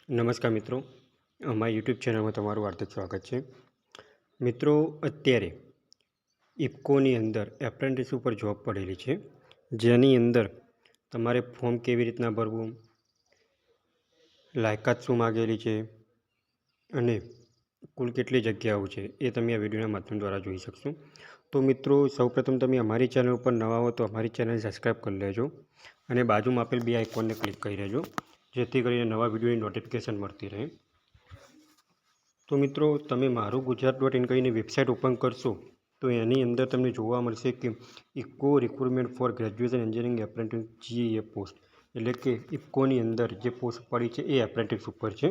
નમસ્કાર મિત્રો, અમારી યુટ્યુબ ચેનલમાં તમારું હાર્દિક સ્વાગત છે। મિત્રો, અત્યારે ઇફકોની અંદર એપ્રેન્ટિસ ઉપર જોબ પડેલી છે, જેની અંદર તમારે ફોર્મ કેવી રીતના ભરવું, લાયકાત શું માગેલી છે અને કુલ કેટલી જગ્યાઓ છે એ તમે આ વિડીયોના માધ્યમ દ્વારા જોઈ શકશો। તો મિત્રો, સૌપ્રથમ તમે અમારી ચેનલ ઉપર નવા હો તો અમારી ચેનલ સબસ્ક્રાઈબ કરી લેજો અને બાજુમાં આપેલ બે આઇકોનને ક્લિક કરી લેજો, જેથી કરીને નવા વિડીયોની નોટિફિકેશન મળતી રહે। તો મિત્રો, તમે marugujarat.in કરીને વેબસાઇટ ઓપન કરશો તો એની અંદર તમને જોવા મળશે કે IFFCO recruitment for graduation engineering apprentice GEA post, એટલે કે ઇફકોની અંદર જે પોસ્ટ પડી છે એ એપ્રેન્ટિસ ઉપર છે।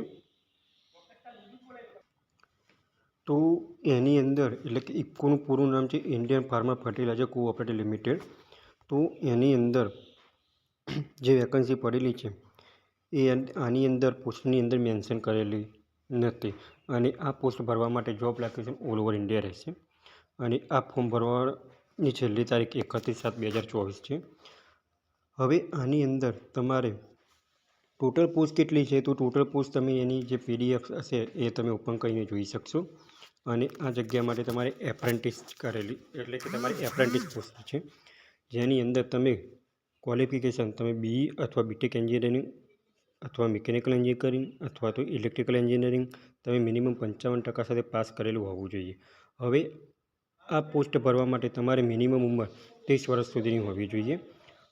તો એની અંદર એટલે કે ઇફકોનું પૂરું નામ છે Indian farmers fertiliser cooperative limited. તો એની અંદર જે વેકન્સી પડેલી છે એ આની અંદર પોસ્ટની અંદર મેન્શન કરેલી નથી અને આ પોસ્ટ ભરવા માટે job location all over India રહેશે અને આ ફોર્મ ભરવાની છેલ્લી તારીખ 31/7/2024 છે। હવે આની અંદર તમારે ટોટલ પોસ્ટ કેટલી છે, તો ટોટલ પોસ્ટ તમે એની જે PDF હશે એ તમે ઓપન કરીને જોઈ શકશો અને આ જગ્યા માટે તમારે એપ્રેન્ટિસ કરેલી એટલે કે તમારી એપ્રેન્ટિસ પોસ્ટ છે, જેની અંદર તમે ક્વોલિફિકેશન તમે BE અથવા BTech એન્જિનિયરિંગ અથવા મિકેનિકલ એન્જિનિયરિંગ અથવા તો ઇલેક્ટ્રિકલ એન્જિનિયરિંગ તમે મિનિમમ 55% સાથે પાસ કરેલું હોવું જોઈએ। હવે આ પોસ્ટ ભરવા માટે તમારે મિનિમમ ઉંમર 30 વર્ષ સુધીની હોવી જોઈએ।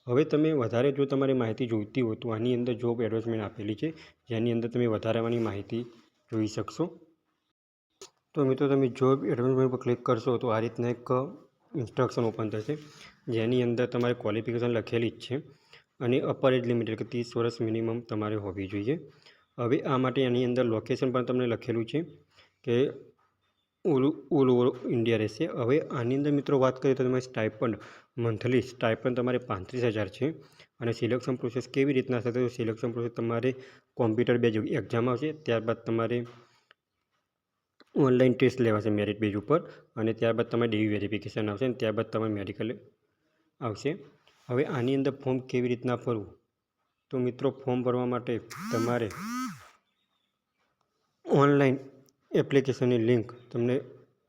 હવે તમે વધારે જો તમારી માહિતી જોઈતી હોય તો આની અંદર જોબ એડવર્ટાઇઝમેન્ટ આપેલી છે, જેની અંદર તમે વધારાની માહિતી જોઈ શકશો। તો મિત્રો, તમે જોબ એડવર્ટાઇઝમેન્ટ પર ક્લિક કરશો તો આ રીતના એક ઇન્સ્ટ્રક્શન ઓપન થશે, જેની અંદર તમારે ક્વોલિફિકેશન લખેલી જ છે અને અપર એજ લિમિટ એટલે કે 30 વર્ષ મિનિમમ તમારે હોવી જોઈએ। હવે આ માટે એની અંદર લોકેશન પણ તમને લખેલું છે કે ઓલ ઓવર ઇન્ડિયા રહેશે। હવે આની અંદર મિત્રો વાત કરીએ તો તમારી સ્ટાઇપન્ડ મંથલી સ્ટાઇપન્ડ તમારે 35,000 છે અને સિલેક્શન પ્રોસેસ કેવી રીતના થશે તો સિલેક્શન પ્રોસેસ તમારે કોમ્પ્યુટર બેઝ એક્ઝામ આવશે, ત્યારબાદ તમારે ઓનલાઈન ટેસ્ટ લેવાશે મેરિટ બેઝ ઉપર અને ત્યારબાદ તમારે DV વેરિફિકેશન આવશે અને ત્યારબાદ તમારે મેડિકલ આવશે। હવે આની અંદર ફોર્મ કેવી રીતના ભરવું, તો મિત્રો ફોર્મ ભરવા માટે તમારે ઓનલાઈન એપ્લિકેશનની લિંક તમને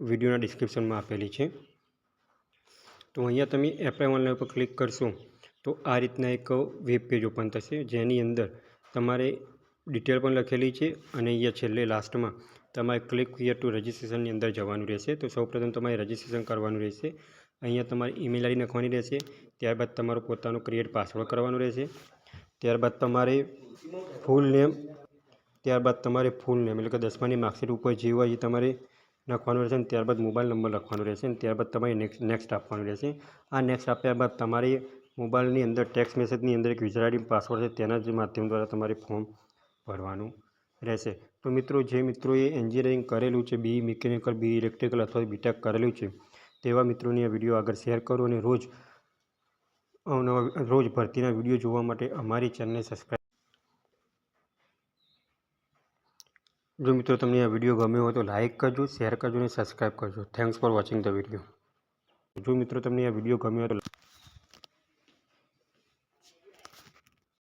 વિડીયોના ડિસ્ક્રિપ્શનમાં આપેલી છે। તો અહીંયા તમે એપ્લાય ઓનલાઈન પર ક્લિક કરશો તો આ રીતના એક વેબ પેજ ઓપન થશે, જેની અંદર તમારે ડિટેલ પણ લખેલી છે અને અહીંયા છેલ્લે લાસ્ટમાં તમારે ક્લિક હિયર ટુ રજિસ્ટ્રેશનની અંદર જવાનું રહેશે। તો સૌપ્રથમ તમારે રજિસ્ટ્રેશન કરવાનું રહેશે, અહીંયા તમારી ઈમેલ આઈડી નાખવાની રહેશે, ત્યારબાદ તમારું પોતાનું ક્રિએટ પાસવર્ડ કરવાનું રહેશે, ત્યારબાદ તમારે ફૂલ નેમ એટલે કે 10માની માર્કશીટ ઉપર જે હોય એ તમારે લખવાનું રહેશે અને ત્યારબાદ મોબાઈલ નંબર લખવાનો રહેશે અને ત્યારબાદ તમારે નેક્સ્ટ આપવાનું રહેશે। આ નેક્સ્ટ આપ્યા બાદ તમારે મોબાઈલની અંદર ટેક્સ્ટ મેસેજની અંદર એક યુઝર આઈડી પાસવર્ડ છે તેના જ માધ્યમ દ્વારા તમારે ફોર્મ ભરવાનું રહેશે। તો મિત્રો, જે મિત્રોએ એન્જિનિયરિંગ કરેલું છે, BE મિકેનિકલ, BE ઇલેક્ટ્રિકલ અથવા BTech કરેલું છે તેવા મિત્રોની આ વિડીયો આગળ શેર કરો અને રોજ ભરતીના વિડીયો જોવા માટે અમારી ચેનલને સબસ્ક્રાઈબ। જો મિત્રો તમને આ વિડીયો ગમ્યો હોય તો લાઇક કરજો, શેર કરજો અને સબસ્ક્રાઈબ કરજો। Thanks for watching the video. જો મિત્રો તમને આ વિડીયો ગમ્યો હોય તો